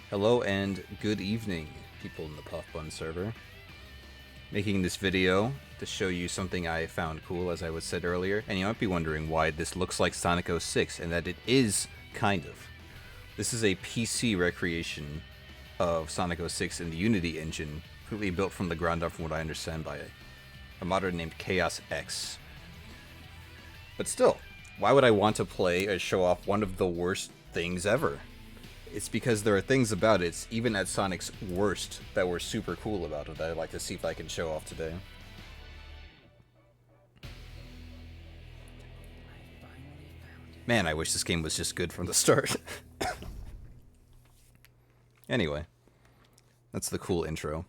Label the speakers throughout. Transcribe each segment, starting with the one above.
Speaker 1: Hello and good evening, people in the Puff Bun server. Making this video to show you something I found cool, as I was said earlier, and you might be wondering why this looks like Sonic 06, and that it is kind of. This is a PC recreation of Sonic 06 in the Unity engine, completely built from the ground up from what I understand by a modder named Chaos X. But still, why would I want to play or show off one of the worst things ever? It's because there are things about it, even at Sonic's worst, that were super cool about it that I'd like to see if I can show off today. Man, I wish this game was just good from the start. Anyway, that's the cool intro.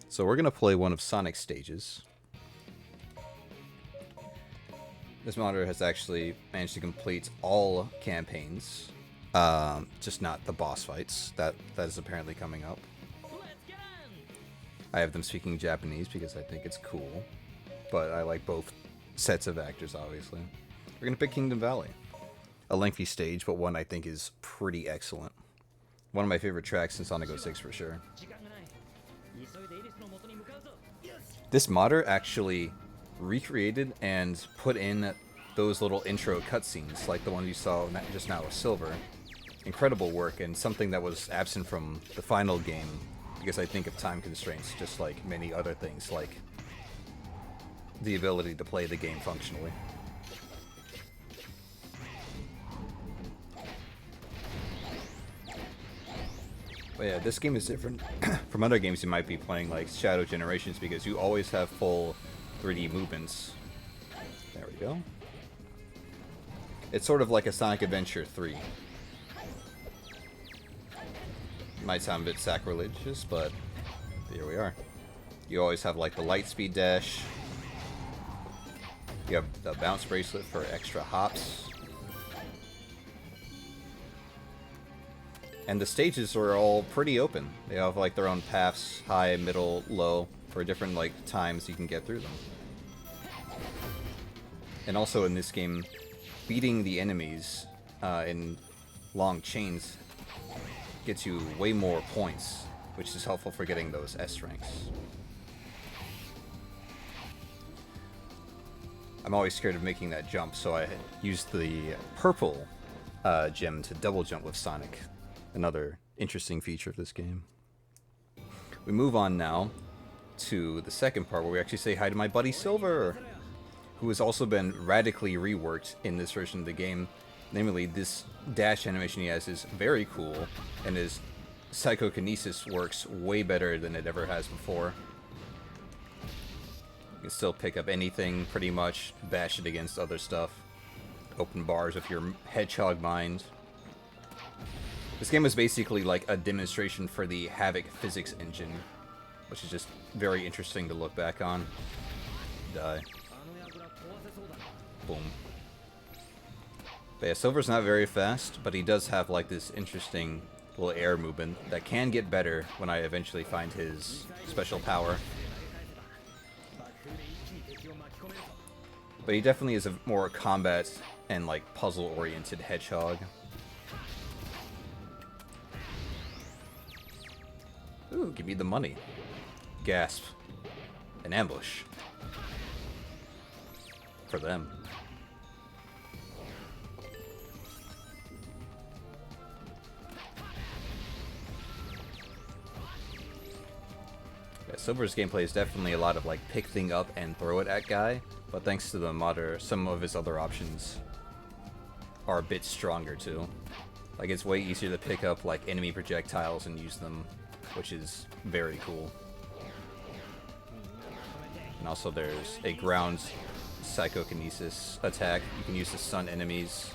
Speaker 1: So we're gonna play one of Sonic's stages. This modder has actually managed to complete all campaigns, just not the boss fights. That is apparently coming up. I have them speaking Japanese because I think it's cool, but I like both sets of actors, obviously. We're gonna pick Kingdom Valley. A lengthy stage, but one I think is pretty excellent. One of my favorite tracks in Sonic 06 for sure. This modder actually recreated and put in those little intro cutscenes, like the one you saw just now with Silver. Incredible work, and something that was absent from the final game, because I think of time constraints, just like many other things, like the ability to play the game functionally. But yeah, this game is different from other games you might be playing, like Shadow Generations, because you always have full 3D movements. There we go. It's sort of like a Sonic Adventure 3. Might sound a bit sacrilegious, but here we are. You always have like the Lightspeed dash. You have the bounce bracelet for extra hops. And the stages are all pretty open. They have like their own paths, high, middle, low, for different like times you can get through them. And also in this game, beating the enemies in long chains gets you way more points, which is helpful for getting those S ranks. I'm always scared of making that jump, so I used the purple gem to double jump with Sonic. Another interesting feature of this game. We move on now to the second part, where we actually say hi to my buddy Silver, who has also been radically reworked in this version of the game. Namely, this dash animation he has is very cool, and his psychokinesis works way better than it ever has before. You can still pick up anything, pretty much, bash it against other stuff. Open bars with your hedgehog mind. This game is basically like a demonstration for the Havok physics engine, which is just very interesting to look back on. Die. Boom. But yeah, Silver's not very fast, but he does have like this interesting little air movement that can get better when I eventually find his special power. But he definitely is a more combat and like puzzle-oriented hedgehog. Ooh, give me the money. Gasp. An ambush. For them. Yeah, Silver's gameplay is definitely a lot of like pick thing up and throw it at guy, but thanks to the modder, some of his other options are a bit stronger too. Like it's way easier to pick up like enemy projectiles and use them, which is very cool. And also there's a ground psychokinesis attack. You can use to stun enemies.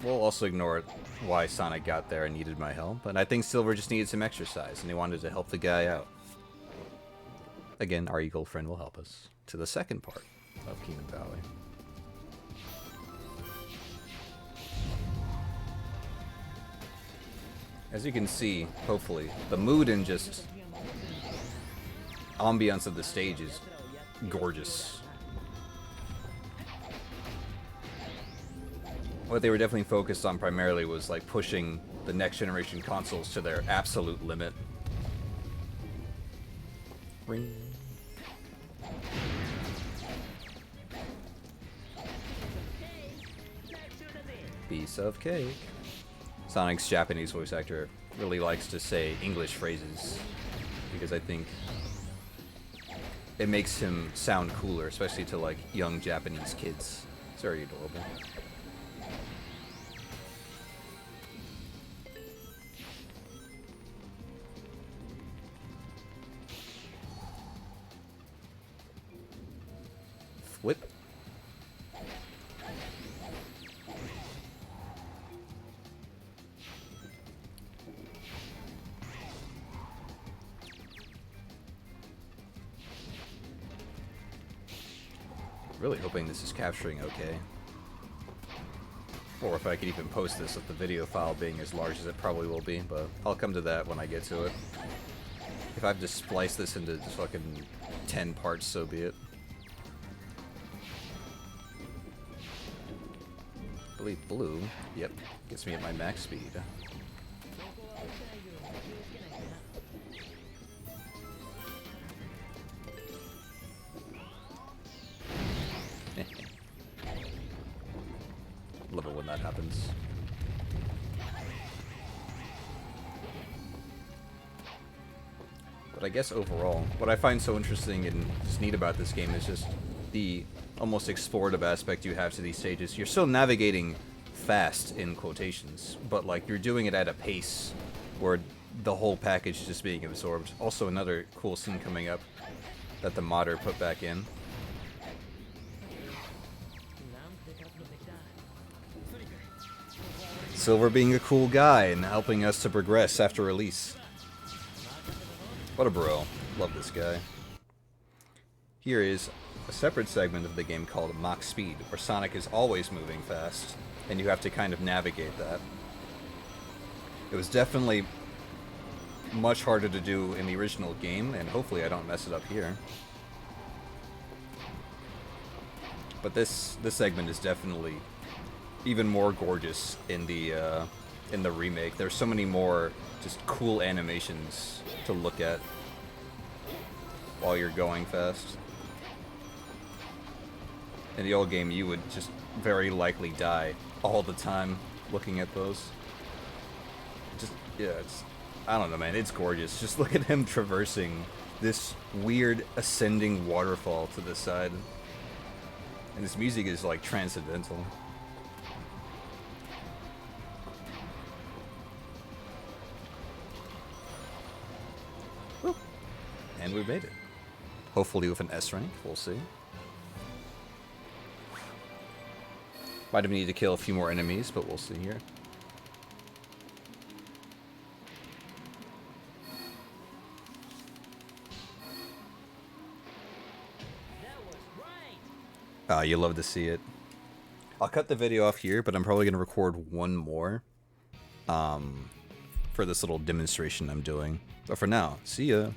Speaker 1: We'll also ignore why Sonic got there and needed my help, but I think Silver just needed some exercise and he wanted to help the guy out. Again, our eagle friend will help us to the second part of Kingdom Valley. As you can see, hopefully, the mood and just ambiance of the stage is gorgeous. What they were definitely focused on primarily was like pushing the next generation consoles to their absolute limit. Ring. Piece of cake. Sonic's Japanese voice actor really likes to say English phrases because I think it makes him sound cooler, especially to like young Japanese kids. It's very adorable. Flip. Really hoping this is capturing okay. Or if I could even post this with the video file being as large as it probably will be, but I'll come to that when I get to it. If I have to splice this into just fucking 10 parts, so be it. I believe blue, yep, gets me at my max speed. Love it when that happens. But I guess overall, what I find so interesting and just neat about this game is just the almost explorative aspect you have to these stages. You're still navigating fast, in quotations, but like you're doing it at a pace where the whole package is just being absorbed. Also another cool scene coming up that the modder put back in. Silver being a cool guy and helping us to progress after release. What a bro. Love this guy. Here is a separate segment of the game called Mach Speed, where Sonic is always moving fast, and you have to kind of navigate that. It was definitely much harder to do in the original game, and hopefully I don't mess it up here. But this segment is definitely even more gorgeous in the remake. There's so many more just cool animations to look at while you're going fast. In the old game, you would just very likely die all the time looking at those. Just, yeah, it's, I don't know, man, it's gorgeous. Just look at him traversing this weird ascending waterfall to the side. And this music is like transcendental. Woo. And we made it. Hopefully with an S rank, we'll see. Might have needed to kill a few more enemies, but we'll see here. You love to see it. I'll cut the video off here, but I'm probably going to record one more for this little demonstration I'm doing. But for now, see ya.